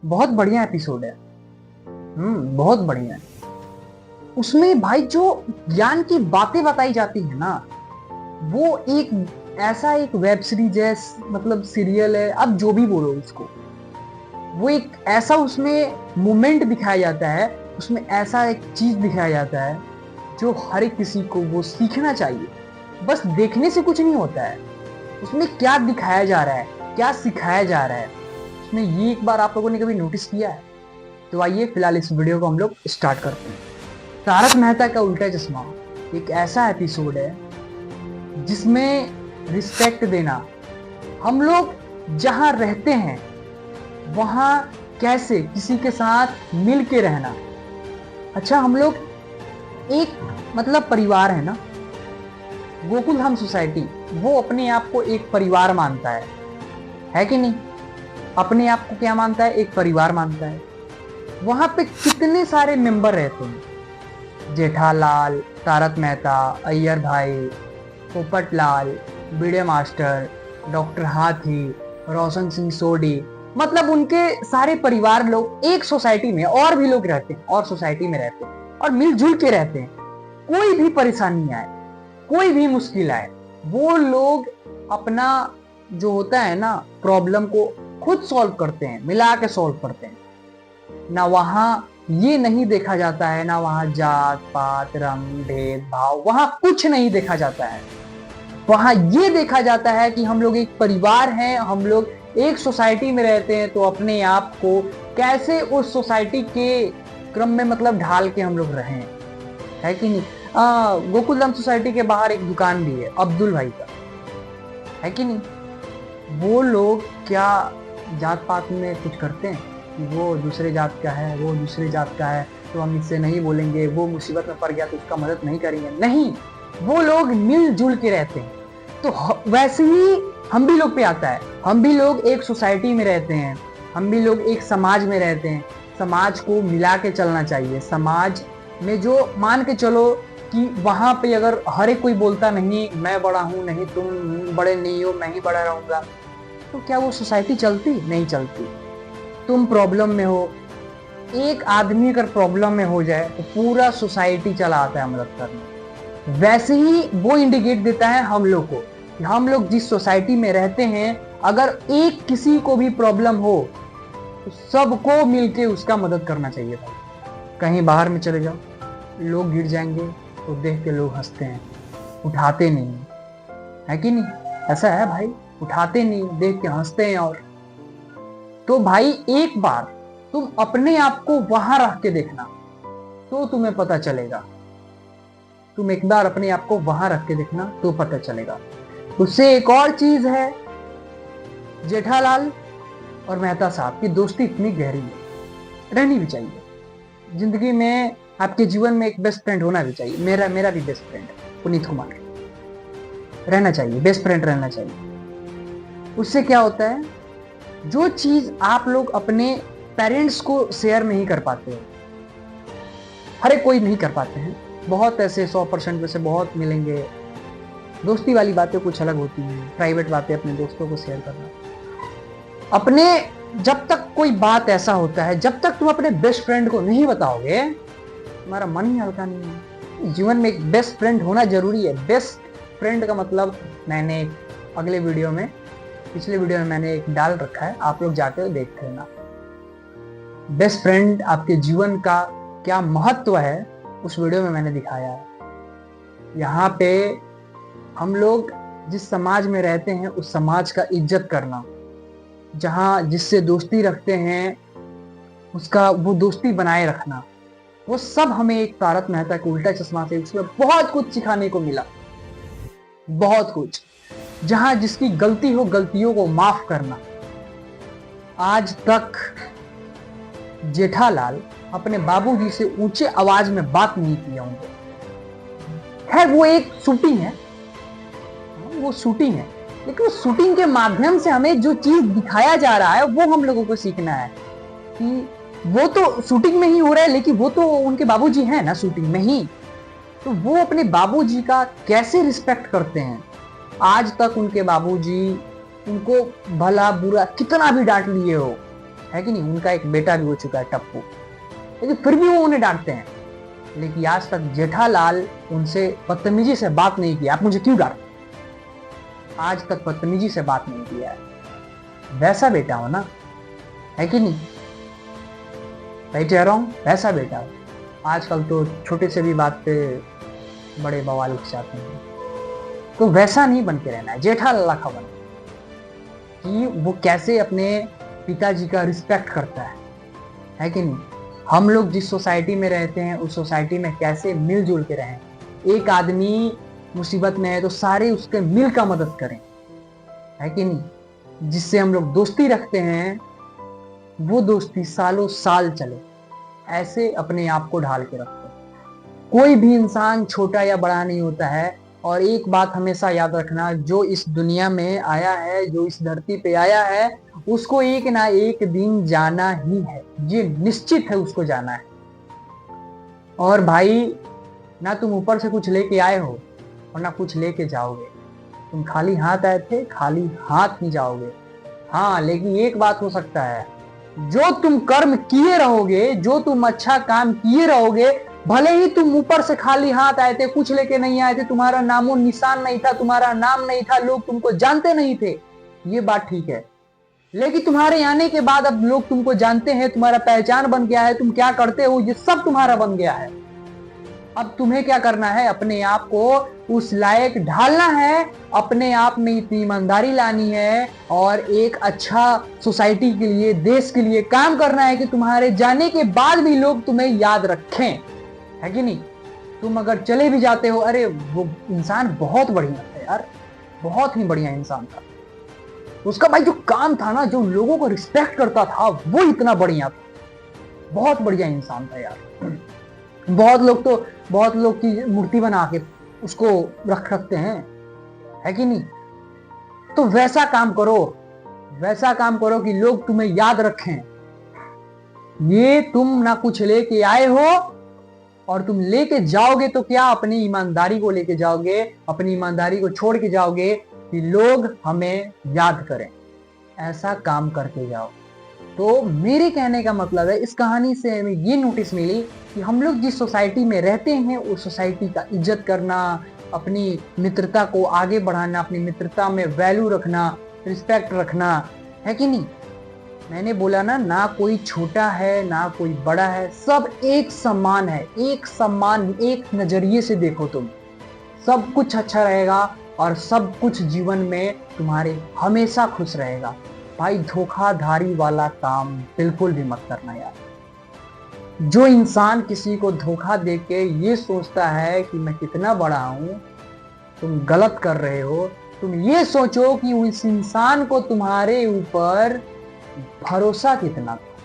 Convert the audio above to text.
बहुत बढ़िया एपिसोड है। बहुत बढ़िया है। उसमें भाई जो ज्ञान की बातें बताई जाती है ना, वो एक ऐसा एक वेब सीरीज है, मतलब सीरियल है, अब जो भी बोलो उसको। वो एक ऐसा उसमें मोमेंट दिखाया जाता है, उसमें ऐसा एक चीज दिखाया जाता है जो हर एक किसी को वो सीखना चाहिए। बस देखने से कुछ नहीं होता है, उसमें क्या दिखाया जा रहा है, क्या सिखाया जा रहा है उसमें, ये एक बार आप लोगों ने कभी नोटिस किया है? तो आइए फिलहाल इस वीडियो को हम लोग स्टार्ट करते हैं। तारक मेहता का उल्टा चश्मा एक ऐसा एपिसोड है जिसमें रिस्पेक्ट देना, हम लोग जहां रहते हैं वहां कैसे किसी के साथ मिल के रहना। अच्छा, हम लोग एक मतलब परिवार है ना, गोकुल धाम सोसाइटी, वो अपने आप को एक परिवार मानता है कि नहीं? अपने आप को क्या मानता है? एक परिवार मानता है। वहां पे कितने सारे मेंबर रहते हैं, जेठालाल, तारक मेहता, अय्यर भाई, पोपटलाल, भिड़े मास्टर, डॉक्टर हाथी, रोशन सिंह सोडी, मतलब उनके सारे परिवार लोग एक सोसाइटी में, और भी लोग रहते हैं और सोसाइटी में रहते हैं और मिलजुल के रहते हैं। कोई भी परेशानी आए, कोई भी मुश्किल आए, वो लोग अपना जो होता है ना प्रॉब्लम को खुद सॉल्व करते हैं, मिला के सॉल्व करते हैं। ना वहां ये नहीं देखा जाता है, ना वहां जात पात रंग भेदभाव, वहां कुछ नहीं देखा जाता है। वहां ये देखा जाता है कि हम लोग एक परिवार हैं, हम लोग एक सोसाइटी में रहते हैं, तो अपने आप को कैसे उस सोसाइटी के क्रम में मतलब ढाल के हम लोग रहें, है कि नहीं? गोकुलधाम सोसाइटी के बाहर एक दुकान भी है अब्दुल भाई का, है कि नहीं? वो लोग क्या जात पात में कुछ करते हैं कि वो दूसरे जात का है, वो दूसरे जात का है तो हम इससे नहीं बोलेंगे, वो मुसीबत में पड़ गया तो उसका मदद नहीं करेंगे, नहीं। वो लोग मिलजुल के रहते हैं। तो वैसे ही हम भी लोग पे आता है, हम भी लोग एक सोसाइटी में रहते हैं, हम भी लोग एक समाज में रहते हैं। समाज को मिला के चलना चाहिए। समाज में जो मान के चलो कि वहां पे अगर हर एक कोई बोलता नहीं मैं बड़ा हूं, नहीं तुम बड़े नहीं हो, मैं ही बड़ा रहूंगा, तो क्या वो सोसाइटी चलती? नहीं चलती। तुम प्रॉब्लम में हो, एक आदमी अगर प्रॉब्लम में हो जाए तो पूरा सोसाइटी चला आता है मदद करने। वैसे ही वो इंडिकेट देता है हम लोग को कि हम लोग जिस सोसाइटी में रहते हैं, अगर एक किसी को भी प्रॉब्लम हो तो सबको मिलके उसका मदद करना चाहिए था। कहीं बाहर में चले जाओ, लोग गिर जाएंगे तो देख के लोग हंसते हैं, उठाते नहीं, है कि नहीं? ऐसा है भाई, उठाते नहीं, देख के हंसते हैं। और तो भाई एक बार तुम अपने आप को वहां रख के देखना तो तुम्हें पता चलेगा। तुम एक बार अपने आप को वहां रख के देखना तो पता चलेगा। उससे एक और चीज है, जेठालाल और मेहता साहब की दोस्ती इतनी गहरी है, रहनी भी चाहिए। जिंदगी में आपके जीवन में एक बेस्ट फ्रेंड होना भी चाहिए। मेरा भी बेस्ट फ्रेंड है पुनीत कुमार, रहना चाहिए, बेस्ट फ्रेंड रहना चाहिए। उससे क्या होता है, जो चीज आप लोग अपने पेरेंट्स को शेयर नहीं कर पाते हो, हर एक कोई नहीं कर पाते हैं, बहुत ऐसे 100% में से बहुत मिलेंगे। दोस्ती वाली बातें कुछ अलग होती हैं, प्राइवेट बातें अपने दोस्तों को शेयर करना। अपने जब तक कोई बात ऐसा होता है, जब तक तुम अपने बेस्ट फ्रेंड को नहीं बताओगे, तुम्हारा मन ही हल्का नहीं है। जीवन में एक बेस्ट फ्रेंड होना जरूरी है। बेस्ट फ्रेंड का मतलब मैंने अगले वीडियो में, पिछले वीडियो में मैंने एक डाल रखा है, आप लोग जाकर देख लेना। बेस्ट फ्रेंड आपके जीवन का क्या महत्व है उस वीडियो में मैंने दिखाया है। यहाँ पे हम लोग जिस समाज में रहते हैं उस समाज का इज्जत करना, जहाँ जिससे दोस्ती रखते हैं उसका वो दोस्ती बनाए रखना, वो सब हमें एक तारक मेहता के उल्टा चश्मा से उसमें बहुत कुछ सिखाने को मिला, बहुत कुछ। जहां जिसकी गलती हो, गलतियों को माफ करना। आज तक जेठालाल अपने बाबूजी से ऊंचे आवाज में बात नहीं किया होंगे। खैर वो एक शूटिंग है, वो शूटिंग है, लेकिन उस शूटिंग के माध्यम से हमें जो चीज दिखाया जा रहा है वो हम लोगों को सीखना है कि वो तो शूटिंग में ही हो रहा है, लेकिन वो तो उनके बाबूजी हैं ना शूटिंग में ही, तो वो अपने बाबूजी का कैसे रिस्पेक्ट करते हैं। आज तक उनके बाबूजी उनको भला बुरा कितना भी डांट लिए हो, है कि नहीं। उनका एक बेटा भी हो चुका है टप्पू, लेकिन फिर भी वो उन्हें डांटते हैं। लेकिन आज तक जेठालाल उनसे बदतमीजी से बात नहीं किया। आप मुझे क्यों डांटते, आज तक बदतमीजी से बात नहीं किया है। वैसा बेटा हो ना, है कि नहीं, सही कह रहा हूं, वैसा बेटा हो। आजकल तो छोटे से भी बात पे बड़े बवाल उठ जाते हैं, तो वैसा नहीं बन के रहना है। जेठालाल का बन कि वो कैसे अपने पिताजी का रिस्पेक्ट करता है कि नहीं। हम लोग जिस सोसाइटी में रहते हैं उस सोसाइटी में कैसे मिलजुल के रहें। एक आदमी मुसीबत में है तो सारे उसके मिल का मदद करें, है कि नहीं। जिससे हम लोग दोस्ती रखते हैं वो दोस्ती सालों साल चले, ऐसे अपने आप को ढाल के रखते हैं। कोई भी इंसान छोटा या बड़ा नहीं होता है। और एक बात हमेशा याद रखना, जो इस दुनिया में आया है, जो इस धरती पे आया है, उसको एक ना एक दिन जाना ही है। ये निश्चित है, उसको जाना है। और भाई, ना तुम ऊपर से कुछ लेके आए हो और ना कुछ लेके जाओगे। तुम खाली हाथ आए थे, खाली हाथ ही जाओगे। हाँ, लेकिन एक बात हो सकता है, जो तुम कर्म किए रहोगे, जो तुम अच्छा काम किए रहोगे, भले ही तुम ऊपर से खाली हाथ आए थे, कुछ लेके नहीं आए थे, तुम्हारा नामो निशान नहीं था, तुम्हारा नाम नहीं था, लोग तुमको जानते नहीं थे, ये बात ठीक है। लेकिन तुम्हारे आने के बाद अब लोग तुमको जानते हैं, तुम्हारा पहचान बन गया है, तुम क्या करते हो ये सब तुम्हारा बन गया है। अब तुम्हें क्या करना है, अपने आप को उस लायक ढालना है, अपने आप में इतनी ईमानदारी लानी है और एक अच्छा सोसाइटी के लिए, देश के लिए काम करना है कि तुम्हारे जाने के बाद भी लोग तुम्हें याद रखें, है कि नहीं। तुम अगर चले भी जाते हो, अरे वो इंसान बहुत बढ़िया था यार, बहुत ही बढ़िया इंसान था, उसका भाई जो काम था ना, जो लोगों को रिस्पेक्ट करता था, वो इतना बढ़िया था, बहुत बढ़िया इंसान था यार। बहुत लोग की मूर्ति बना के उसको रखते हैं, है कि नहीं। तो वैसा काम करो, वैसा काम करो कि लोग तुम्हें याद रखें। ये तुम ना कुछ लेके आए हो, और तुम लेके जाओगे तो क्या, अपनी ईमानदारी को लेके जाओगे, अपनी ईमानदारी को छोड़ के जाओगे कि लोग हमें याद करें। ऐसा काम करके जाओ। तो मेरे कहने का मतलब है, इस कहानी से हमें ये नोटिस मिली कि हम लोग जिस सोसाइटी में रहते हैं उस सोसाइटी का इज्जत करना, अपनी मित्रता को आगे बढ़ाना, अपनी मित्रता में वैल्यू रखना, रिस्पेक्ट रखना, है कि नहीं। मैंने बोला ना कोई छोटा है ना कोई बड़ा है, सब एक समान है। एक समान, एक नजरिए से देखो तुम, सब कुछ अच्छा रहेगा और सब कुछ जीवन में तुम्हारे हमेशा खुश रहेगा। भाई, धोखाधड़ी वाला काम बिल्कुल भी मत करना यार। जो इंसान किसी को धोखा देके ये सोचता है कि मैं कितना बड़ा हूं, तुम गलत कर रहे हो। तुम ये सोचो कि उस इंसान को तुम्हारे ऊपर भरोसा कितना था।